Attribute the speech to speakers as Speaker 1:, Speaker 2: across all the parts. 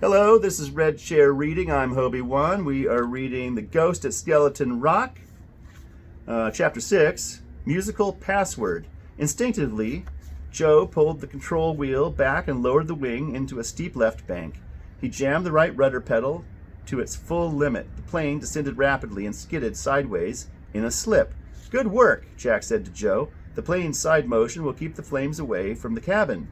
Speaker 1: Hello, this is Red Chair Reading. I'm Hobie1. We are reading The Ghost at Skeleton Rock, Chapter 6, Musical Password. Instinctively, Joe pulled the control wheel back and lowered the wing into a steep left bank. He jammed the right rudder pedal to its full limit. The plane descended rapidly and skidded sideways in a slip. "Good work," Jack said to Joe. "The plane's side motion will keep the flames away from the cabin."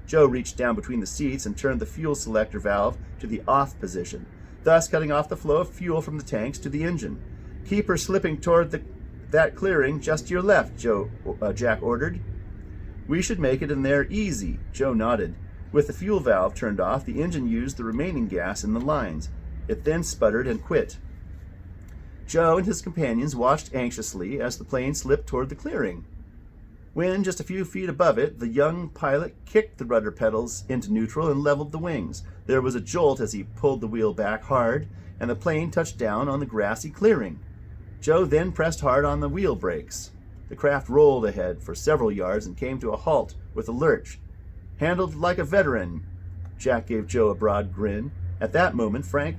Speaker 1: Joe reached down between the seats and turned the fuel selector valve to the off position, thus cutting off the flow of fuel from the tanks to the engine. "Keep her slipping toward that clearing just to your left," Jack ordered. "We should make it in there easy," Joe nodded. With the fuel valve turned off, the engine used the remaining gas in the lines. It then sputtered and quit. Joe and his companions watched anxiously as the plane slipped toward the clearing. When just a few feet above it, the young pilot kicked the rudder pedals into neutral and leveled the wings. There was a jolt as he pulled the wheel back hard, and the plane touched down on the grassy clearing. Joe then pressed hard on the wheel brakes. The craft rolled ahead for several yards and came to a halt with a lurch. "Handled like a veteran," Jack gave Joe a broad grin. At that moment, Frank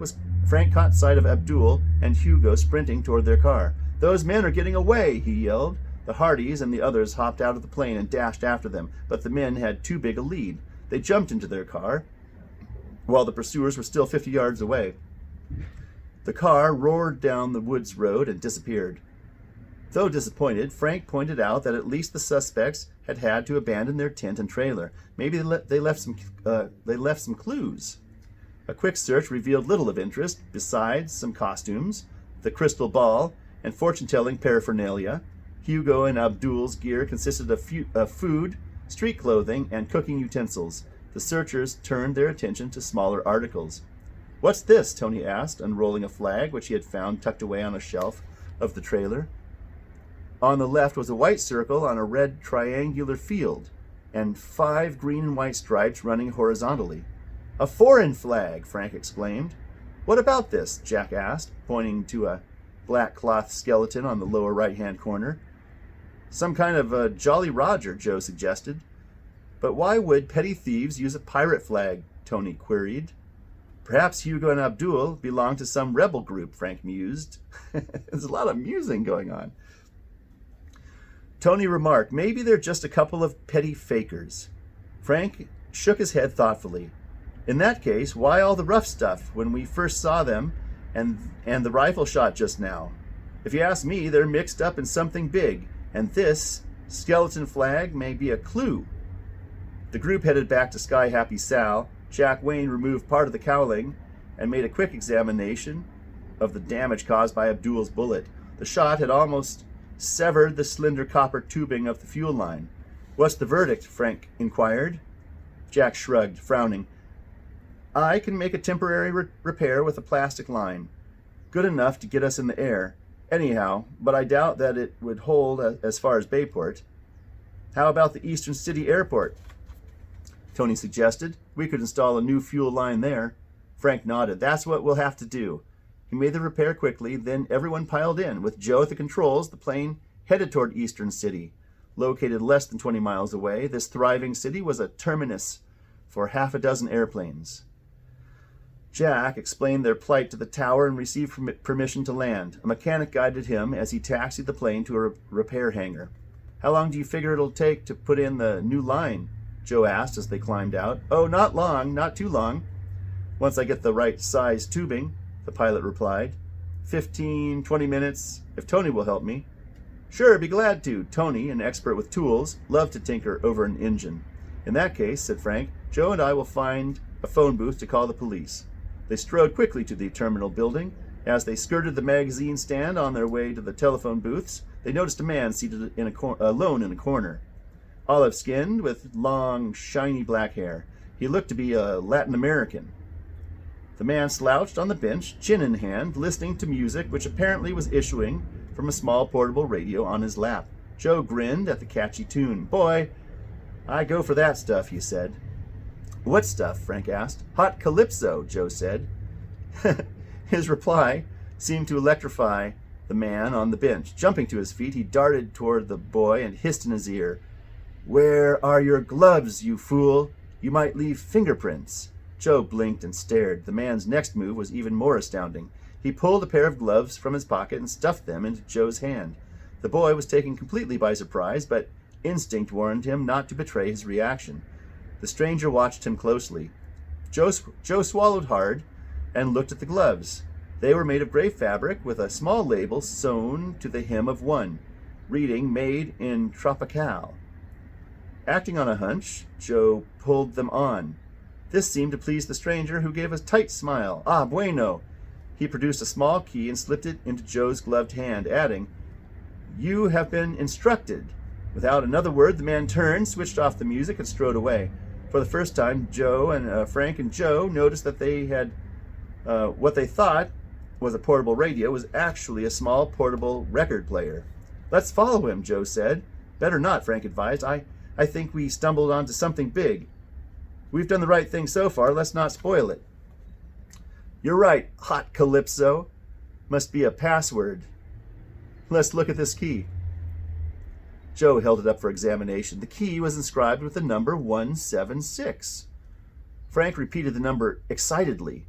Speaker 1: caught sight of Abdul and Hugo sprinting toward their car. "Those men are getting away," he yelled. The Hardys and the others hopped out of the plane and dashed after them, but the men had too big a lead. They jumped into their car, while the pursuers were still 50 yards away. The car roared down the woods road and disappeared. Though disappointed, Frank pointed out that at least the suspects had to abandon their tent and trailer. Maybe they left some clues. A quick search revealed little of interest, besides some costumes, the crystal ball, and fortune-telling paraphernalia. Hugo and Abdul's gear consisted of food, street clothing, and cooking utensils. The searchers turned their attention to smaller articles. "What's this?" Tony asked, unrolling a flag which he had found tucked away on a shelf of the trailer. On the left was a white circle on a red triangular field, and 5 green and white stripes running horizontally. "A foreign flag!" Frank exclaimed. "What about this?" Jack asked, pointing to a black cloth skeleton on the lower right-hand corner. "Some kind of a Jolly Roger," Joe suggested. "But why would petty thieves use a pirate flag?" Tony queried. "Perhaps Hugo and Abdul belong to some rebel group," Frank mused. There's a lot of musing going on. Tony remarked, "Maybe they're just a couple of petty fakers." Frank shook his head thoughtfully. "In that case, why all the rough stuff when we first saw them and the rifle shot just now? If you ask me, they're mixed up in something big, and this skeleton flag may be a clue." The group headed back to Sky Happy Sal. Jack Wayne removed part of the cowling and made a quick examination of the damage caused by Abdul's bullet. The shot had almost severed the slender copper tubing of the fuel line. "What's the verdict?" Frank inquired. Jack shrugged, frowning. "I can make a temporary repair with a plastic line. Good enough to get us in the air. Anyhow, but I doubt that it would hold as far as Bayport." "How about the Eastern City Airport?" Tony suggested. "We could install a new fuel line there." Frank nodded. "That's what we'll have to do." He made the repair quickly, then everyone piled in. With Joe at the controls, the plane headed toward Eastern City. Located less than 20 miles away, this thriving city was a terminus for half a dozen airplanes. Jack explained their plight to the tower and received permission to land. A mechanic guided him as he taxied the plane to a repair hangar. "How long do you figure it'll take to put in the new line?" Joe asked as they climbed out. "Oh, not long, not too long. Once I get the right size tubing," the pilot replied. 15-20 minutes, if Tony will help me." "Sure, be glad to." Tony, an expert with tools, loved to tinker over an engine. "In that case," said Frank, "Joe and I will find a phone booth to call the police." They strode quickly to the terminal building. As they skirted the magazine stand on their way to the telephone booths, they noticed a man seated alone in a corner. Olive-skinned, with long, shiny black hair. He looked to be a Latin American. The man slouched on the bench, chin in hand, listening to music which apparently was issuing from a small portable radio on his lap. Joe grinned at the catchy tune. "Boy, I go for that stuff," he said. "What stuff?" Frank asked. "Hot calypso," Joe said. His reply seemed to electrify the man on the bench. Jumping to his feet, he darted toward the boy and hissed in his ear, "Where are your gloves, you fool? You might leave fingerprints." Joe blinked and stared. The man's next move was even more astounding. He pulled a pair of gloves from his pocket and stuffed them into Joe's hand. The boy was taken completely by surprise, but instinct warned him not to betray his reaction. The stranger watched him closely. Joe swallowed hard and looked at the gloves. They were made of gray fabric with a small label sewn to the hem of one, reading "Made in Tropical." Acting on a hunch, Joe pulled them on. This seemed to please the stranger, who gave a tight smile. "Ah, bueno." He produced a small key and slipped it into Joe's gloved hand, adding, "You have been instructed." Without another word, the man turned, switched off the music, and strode away. For the first time, Frank and Joe noticed that they had what they thought was a portable radio was actually a small portable record player. "Let's follow him," Joe said. "Better not," Frank advised. I think we stumbled onto something big. We've done the right thing so far. Let's not spoil it." "You're right, Hot Calypso. Must be a password. Let's look at this key." Joe held it up for examination. The key was inscribed with the number 176. Frank repeated the number excitedly.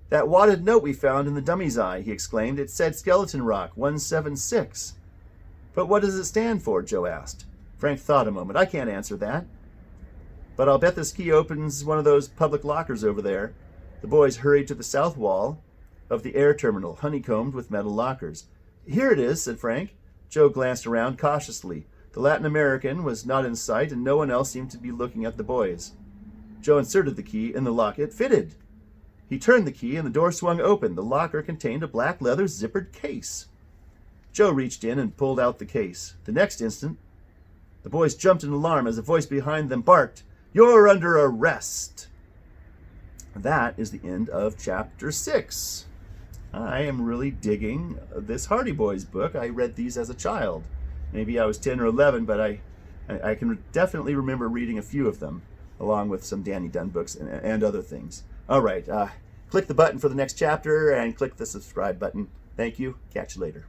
Speaker 1: "That wadded note we found in the dummy's eye," he exclaimed. "It said Skeleton Rock 176. "But what does it stand for?" Joe asked. Frank thought a moment. "I can't answer that. But I'll bet this key opens one of those public lockers over there." The boys hurried to the south wall of the air terminal, honeycombed with metal lockers. "Here it is," said Frank. Joe glanced around cautiously. The Latin American was not in sight, and no one else seemed to be looking at the boys. Joe inserted the key in the lock. It fitted. He turned the key, and the door swung open. The locker contained a black leather zippered case. Joe reached in and pulled out the case. The next instant, the boys jumped in alarm as a voice behind them barked, "You're under arrest!" That is the end of chapter 6. I am really digging this Hardy Boys book. I read these as a child. Maybe I was 10 or 11, but I can definitely remember reading a few of them, along with some Danny Dunn books and other things. All right, click the button for the next chapter and click the subscribe button. Thank you. Catch you later.